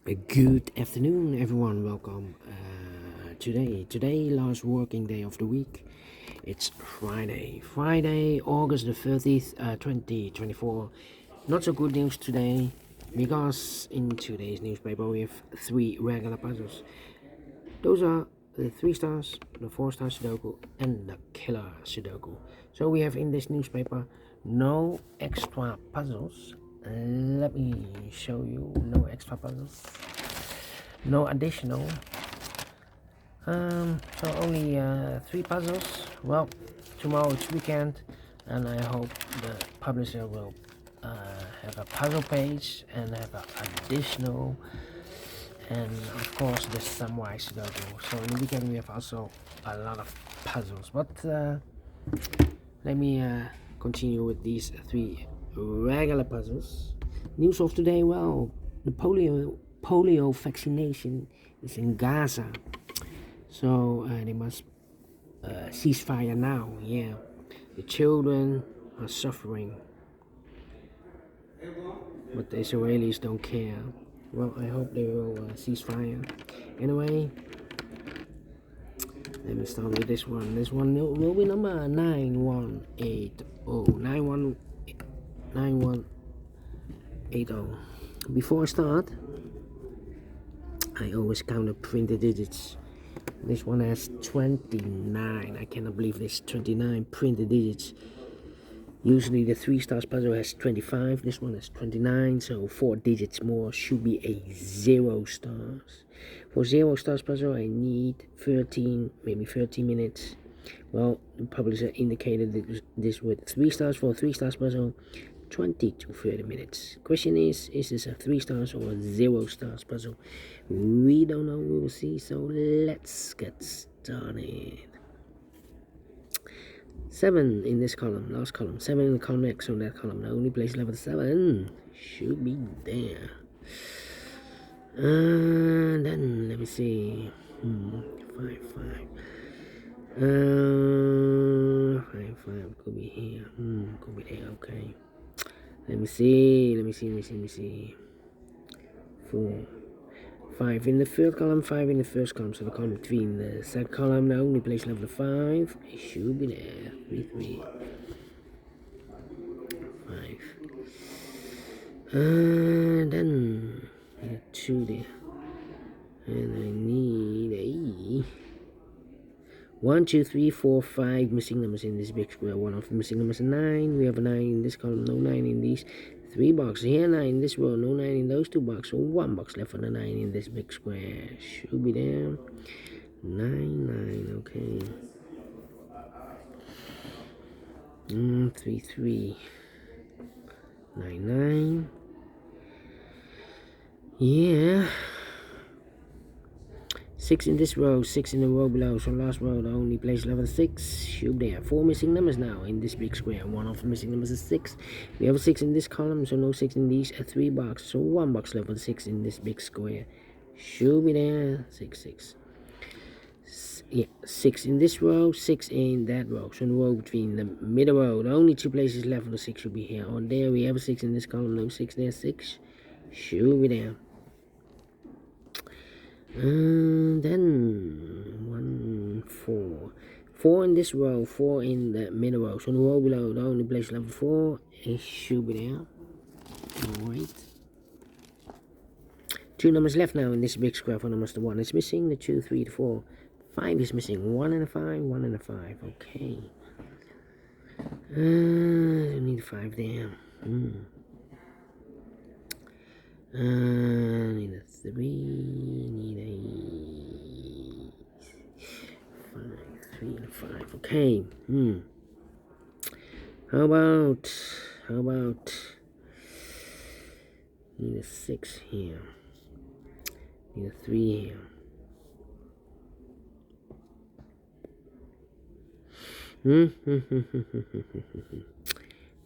Good afternoon, everyone. Welcome. Today, last working day of the week. It's Friday, August the 30th, 2024. Not so good news today, because in today's newspaper we have three regular puzzles. Those are the 3 stars, the 4 star Sudoku, and the killer Sudoku. So we have in this newspaper no extra puzzles. Let me show you. No extra puzzles, no additional. So only 3 puzzles. Well, tomorrow it's weekend, and I hope the publisher will have a puzzle page and have an additional, and of course the samurai Sudoku. So in the weekend we have also a lot of puzzles. But let me continue with these 3 regular puzzles. News of today, well, the polio vaccination is in Gaza. So they must ceasefire now. Yeah, the children are suffering, but the Israelis don't care. Well, I hope they will ceasefire. Anyway, let me start with this one. This one will be number 9180. 9180. Before I start, I always count the printed digits. This one has 29. I cannot believe this. 29 printed digits. Usually the 3 stars puzzle has 25. This one has 29. So 4 digits more should be a 0 stars. For 0 stars puzzle, I need 13, maybe 13 minutes. Well, the publisher indicated this with 3 stars. For 3 stars puzzle, 20 to 30 minutes. Question is this a 3 stars or a 0 stars puzzle? We don't know. We will see. So let's get started. 7 in this column, last column. 7 in the column X, so that column. The only place level 7 should be there. Then let me see. 5, 5 could be here. Could be there. Okay. Let me see. 4, 5 in the third column, 5 in the first column. So the column between the second column, the only place level 5, it should be there. 3, 5. And then I need 2 there. And I need a 1, 2, 3, 4, 5 missing numbers in this big square. One of the missing numbers is 9. We have a 9 in this column, no 9 in these 3 boxes. Here 9 in this row, no 9 in those 2 boxes. So 1 box left for the 9 in this big square. Should be there. 9, okay. 3, 3. 9. Yeah. 6 in this row, 6 in the row below. So last row, the only place level 6 should be there. 4 missing numbers now in this big square. One of the missing numbers is 6. We have a 6 in this column, so no 6 in these 3 boxes. So 1 box level 6 in this big square. Should be there. 6. Yeah, 6 in this row, 6 in that row. So the row between the middle row, the only 2 places left for the 6 should be here. Or there, we have a 6 in this column, no 6 there. 6 should be there. And then 1, 4. 4 in this row, 4 in the middle row. So the row below, the only place level 4, it should be there. Alright. 2 numbers left now in this big square. For numbers, the 1 is missing, the 2, 3, the 4, 5 is missing. 1 and a 5, 1 and a 5. Okay. I need 5 there. Need a 3, need a 5, 3 and a 5. Okay. How about need a 6 here. Need a 3 here.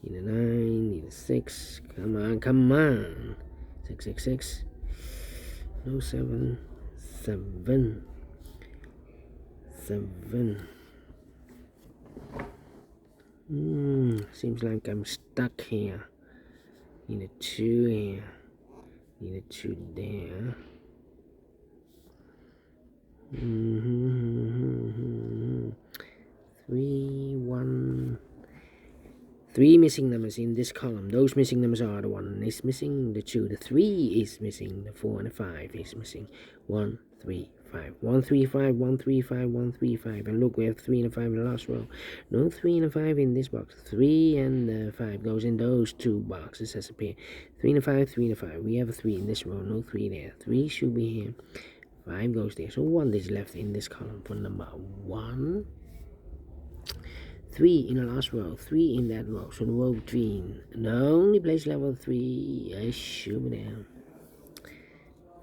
Need a 9, need a 6. Come on. 6. No 7. 7. Seems like I'm stuck here. Need a 2 here. Need a 2 there. 3, 1. 3 missing numbers in this column. Those missing numbers are the 1 is missing, the 2, the 3 is missing, the 4 and the 5 is missing. 1, 3, 5. 1, 3, 5, 1, 3, 5, 1, 3, 5. And look, we have 3 and 5 in the last row. No 3 and 5 in this box. 3 and 5 goes in those 2 boxes as a pair. 3 and 5, 3 and 5. We have a 3 in this row, no 3 there. 3 should be here. 5 goes there. So 1 is left in this column for number 1. 3 in the last row, 3 in that row, so the row between. The only place level 3, I should be there.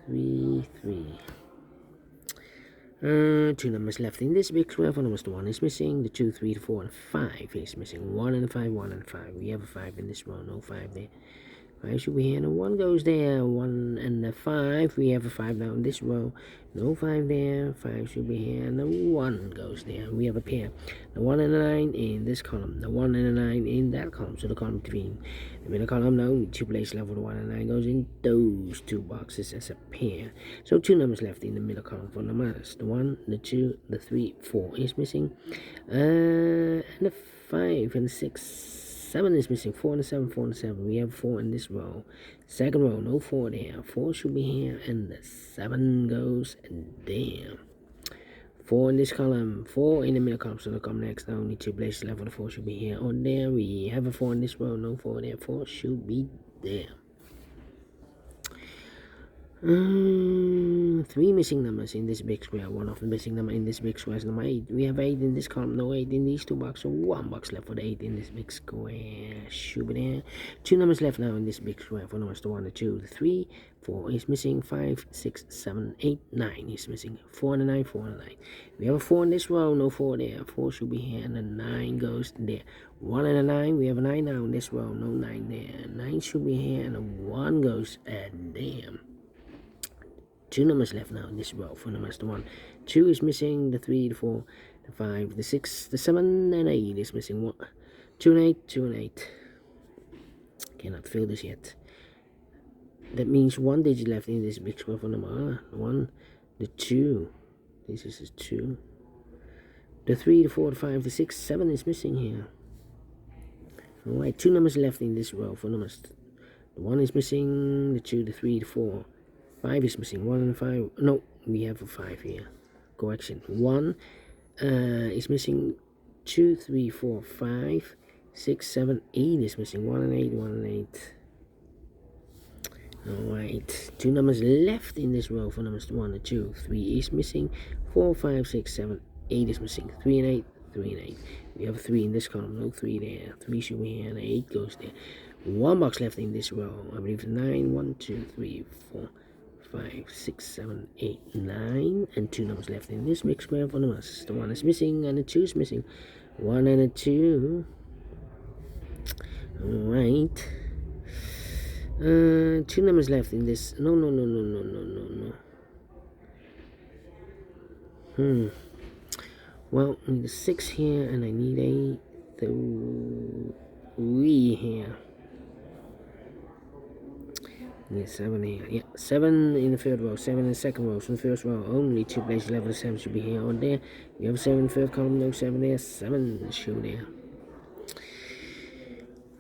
3, 3. 2 numbers left in this big square. For numbers, the 1 is missing, the 2, 3, the 4, and 5 is missing. 1 and 5, 1 and 5. We have a 5 in this row, no 5 there. 5 should be here, and 1 goes there. 1 and 5, we have a 5 now in this row. No 5 there. 5 should be here, and the 1 goes there. We have a pair. The 1 and the 9 in this column. The 1 and the 9 in that column. So the column between. The middle column now, 2 place level. The 1 and 9 goes in those 2 boxes as a pair. So 2 numbers left in the middle column for numbers. The 1, the 2, the 3, 4 is missing. And the 5 and 6. 7 is missing. 4 and 7, 4 and 7. We have 4 in this row. Second row, no 4 there. 4 should be here, and the 7 goes there. 4 in this column, 4 in the middle column. So they'll come next. Only 2 places left. The 4 should be here or there. We have a 4 in this row, no 4 there. 4 should be there. 3 missing numbers in this big square. 1 of the missing number in this big square is number 8. We have 8 in this column, no 8 in these 2 boxes. So 1 box left for the 8 in this big square. Should be there. 2 numbers left now in this big square. For numbers, the 1, the 2, the 3, 4 is missing. 5, 6, 7, 8, 9 is missing. 4 and a 9, 4 and a 9. We have a 4 in this row, no 4 there. 4 should be here, and the 9 goes there. 1 and a 9, we have a 9 now in this row, no 9 there. 9 should be here, and a 1 goes there. 2 numbers left now in this row. For numbers, the 1, 2 is missing, the 3, the 4, the 5, the 6, the 7, and 8 is missing. 1, 2 and 8, 2 and 8. Cannot fill this yet. That means 1 digit left in this big square for number 1, the 2. This is a 2. The 3, the 4, the 5, the 6, 7 is missing here. Alright, 2 numbers left in this row for numbers. The 1 is missing, the 2, the 3, the 4. 5 is missing. 1 and 5. No, we have a 5 here. Correction. 1 is missing. 2, 3, 4, 5, 6, 7, 8 is missing. 1 and 8, 1 and 8. Alright. 2 numbers left in this row for numbers 1 and 2. 3 is missing. 4, 5, 6, 7, 8 is missing. 3 and 8, 3 and 8. We have a 3 in this column. No 3 there. 3 should be here, and 8 goes there. 1 box left in this row. I believe 9. 1, 2, 3, 4. 5, 6, 7, 8, 9, and 2 numbers left in this big square for numbers. The 1 is missing, and the 2 is missing. 1 and a 2. Alright. 2 numbers left in this. No. Well, I need a 6 here, and I need a 3 here. Yeah, 7 here. Yeah, 7 in the third row, 7 in the second row. So in the first row, only 2 places left. The 7 should be here or there. We have a 7 in the third column, no 7 there. 7 should be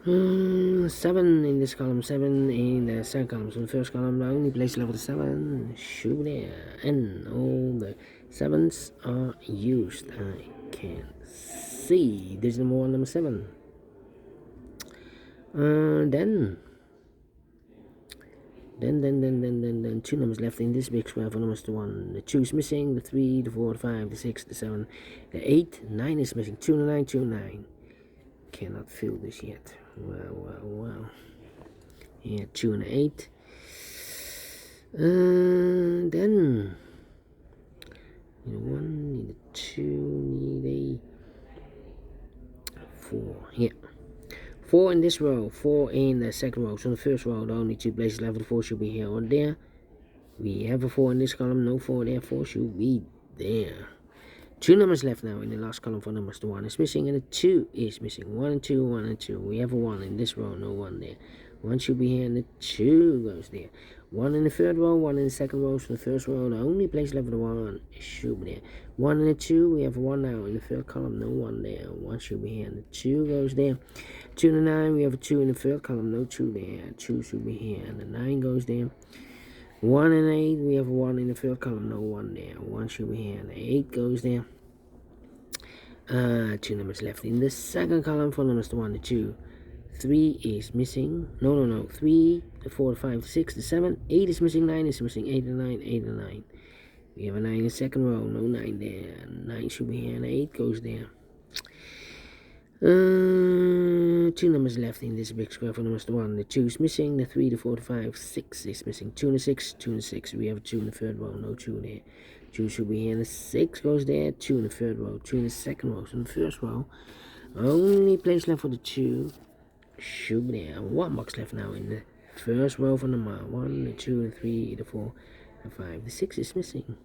there. 7 in this column, 7 in the second column. So in the first column, the only place level 7 should be there. And all the 7s are used. I can see. There's number 1, number 7. Then 2 numbers left in this big square for numbers to 1. The 2 is missing, the 3, the 4, the 5, the 6, the 7, the 8, 9 is missing. 2 and 9, 2 and 9. Cannot fill this yet. Well. Yeah, 2 and 8. Then need a 1, need a 2, need a 4. Yeah. 4 in this row, 4 in the second row. So in the first row, the only 2 places left. The 4 should be here or there. We have a 4 in this column, no 4 there. 4 should be there. 2 numbers left now in the last column for numbers. The 1 is missing and the 2 is missing. 1 and 2, 1 and 2. We have a 1 in this row, no 1 there. 1 should be here and the 2 goes there. 1 in the third row, 1 in the second row. So the first row, the only place left with the 1 should be there. 1 in the 2, we have 1 now in the third column, no 1 there. 1 should be here, and the 2 goes there. 2 in the 9, we have a 2 in the third column, no 2 there. 2 should be here, and the 9 goes there. 1 and 8, we have 1 in the third column, no 1 there. 1 should be here, and the 8 goes there. 2 numbers left in the second column. 4 numbers to 1, the 2. 3 is missing. No. 3, the 4, the 5, the 6, the 7. 8 is missing. 9 is missing. 8 and 9, 8 and 9. We have a 9 in the second row. No 9 there. 9 should be here, and 8 goes there. 2 numbers left in this big square. 4 numbers to 1. The 2 is missing. The 3, the 4, the 5, 6 is missing. 2 and the 6, 2 and the 6. We have a 2 in the third row. No 2 there. 2 should be here, and the 6 goes there. 2 in the third row. 2 in the second row. So in the first row, only place left for the 2 should be there. 1 box left now in the first row for number 1, the 2, the 3, the 4, the 5. The 6 is missing.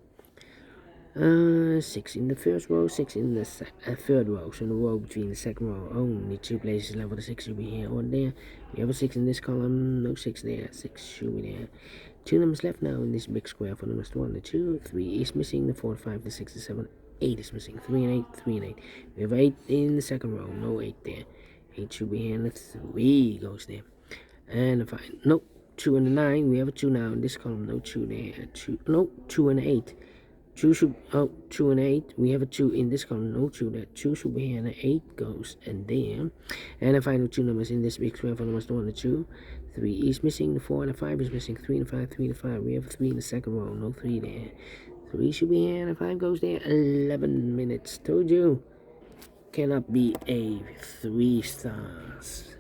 6 in the first row, 6 in the third row. So in the row between the second row, only 2 places left for the 6 should be here or there. We have a 6 in this column, no 6 there. 6 should be there. 2 numbers left now in this big square for numbers 1, the 2, 3 is missing, the 4, the 5, the 6, the 7, 8 is missing. 3 and 8, 3 and 8. We have 8 in the second row, no 8 there. 8 should be here, and the 3 goes there. And the 5, no, 2 and the 9, we have a 2 now in this column, no 2 there. 2 and 8. 2 and 8, we have a 2 in this column, no 2 there. 2 should be here, and the 8 goes and there. And the final 2 numbers in this big square for numbers 1 and 2. 3 is missing, the 4 and the 5 is missing. 3 and the 5, 3 and the 5. We have a 3 in the second row, no 3 there. 3 should be here, and the 5 goes there. 11 minutes. Told you. Cannot be a 3 stars.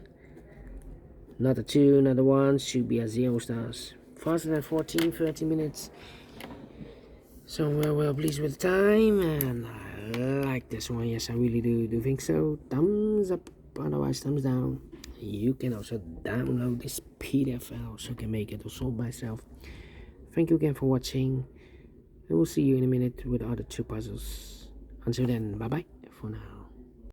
Not a 2, not a 1. Should be a 0 stars. Faster than 14, 30 minutes. So we're well pleased with the time, and I like this one. Yes, I really do think so. Thumbs up, otherwise thumbs down. You can also download this PDF file so you can make it or solve by yourself. Thank you again for watching, and we'll see you in a minute with the other 2 puzzles. Until then, bye bye for now.